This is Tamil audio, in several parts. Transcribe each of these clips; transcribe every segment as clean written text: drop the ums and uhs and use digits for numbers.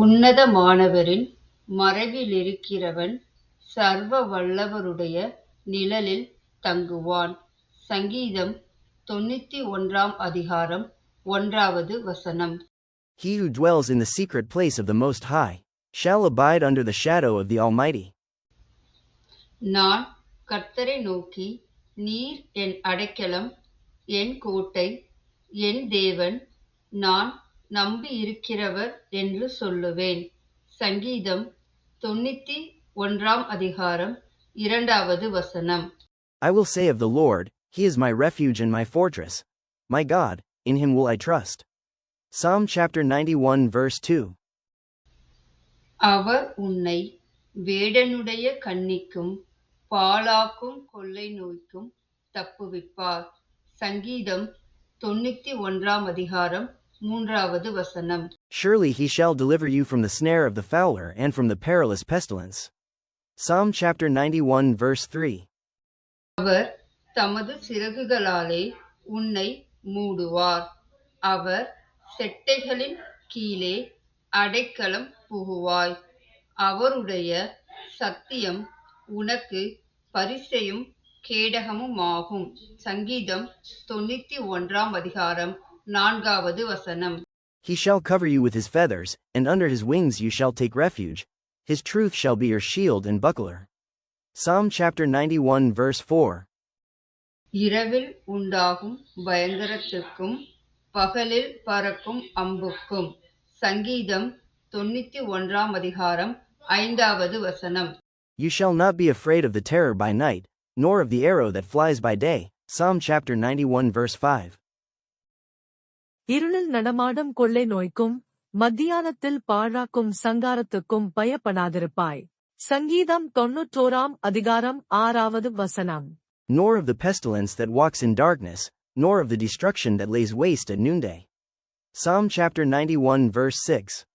உன்னதமானவரின் மறைவிலிருக்கிறவன் சர்வ வல்லவருடைய நிழலில் தங்குவான். சங்கீதம் 91 அதிகாரம் 1 He who dwells in the secret place of the Most High shall abide under the shadow of the Almighty. நான் கர்த்தரை நோக்கி, நீர் என் அடைக்கலம், என் கோட்டை, என் தேவன், நான் நம்பியிருக்கிறவர் என்று சொல்லுவேன். சங்கீதம் 91 அதிகாரம் 2 I will say of the Lord, He is my refuge and my fortress. My God, in Him will I trust. Psalm chapter 91 verse 2. அவர் உன்னை வேடனுடைய கண்ணிக்கும் பாழாக்கும் கொள்ளை நோய்க்கும் தப்புவிப்பார். சங்கீதம் 91 அதிகாரம் 3 Surely He shall deliver you from the snare of the fowler and from the perilous pestilence. Psalm chapter 91 verse 3. அவர் தமது சிறகுகளாலே உன்னை மூடுவார். அவர் செட்டைகளின் கீழே அடைக்கலம் புகுவாய். அவருடைய சத்தியம் உனக்கு பரிசையும் கேடகமுமாகும். சங்கீதம் 91 அதிகாரம் 4 He shall cover you with His feathers, and under His wings you shall take refuge. His truth shall be your shield and buckler. Psalm chapter 91 verse 4. இரவில் உண்டாகும் பயங்கரத்துக்கும் பகலில் பறக்கும் அம்புக்கும். சங்கீதம் 91 அதிகாரம் 5 You shall not be afraid of the terror by night, nor of the arrow that flies by day. Psalm chapter 91 verse 5. இருளில் நடமாடும் கொள்ளை நோய்க்கும் மத்தியானத்தில் பாழாக்கும் சங்காரத்துக்கும் பயப்படாதிருப்பாய். சங்கீதம் 91 அதிகாரம் 6 Nor of the pestilence that walks in darkness, nor of the destruction that lays waste at noonday. Psalm chapter 91 verse 6.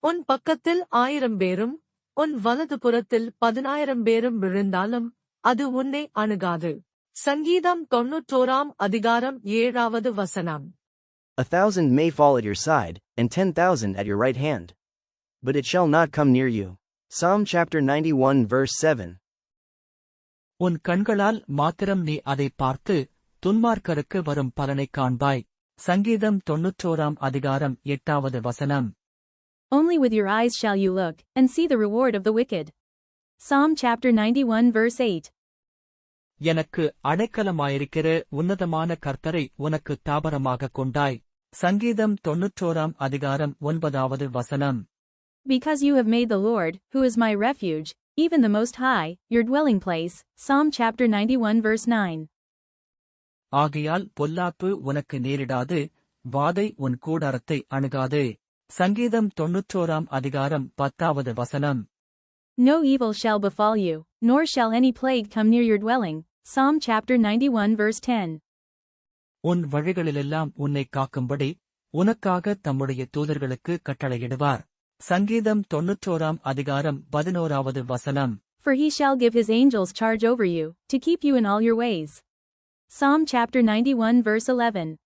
உன் பக்கத்தில் 1000 பேரும் உன் வலது புறத்தில் 10,000 பேரும் விழுந்தாலும் அது உன்னை அணுகாது. சங்கீதம் 91 அதிகாரம் 7 1,000 may fall at your side, and 10,000 at your right hand. But it shall not come near you. Psalm chapter 91 verse 7. உன் கண்களால் மாத்திரம் நீ அதை பார்த்து துன்மார்க்கருக்கு வரும் பலனைக் காண்பாய். சங்கீதம் 91 அதிகாரம் 8 Only with your eyes shall you look, and see the reward of the wicked. Psalm chapter 91 verse 8. எனக்கு அடைக்கலமாயிருக்கிற உன்னதமான கர்த்தரை உனக்கு தாபரமாகக் கொண்டாய். சங்கீதம் 91 அதிகாரம் 9 Because you have made the Lord, who is my refuge, even the Most High, your dwelling place. Psalm chapter 91 verse 9. ஆகையால் பொல்லாப்பு உனக்கு நேரிடாது, வாதை உன் கூடாரத்தை அணுகாது. சங்கீதம் 91 அதிகாரம் 10 No evil shall befall you, nor shall any plague come near your dwelling. Psalm chapter 91 verse 10. உன் வழிகளிலெல்லாம் உன்னை காக்கும்படி உனக்காக தம்முடைய தூதர்களுக்கு கட்டளையிடுவார். சங்கீதம் 91 அதிகாரம் 11 For he shall give his angels charge over you, to keep you in all your ways. Psalm chapter 91 verse 11.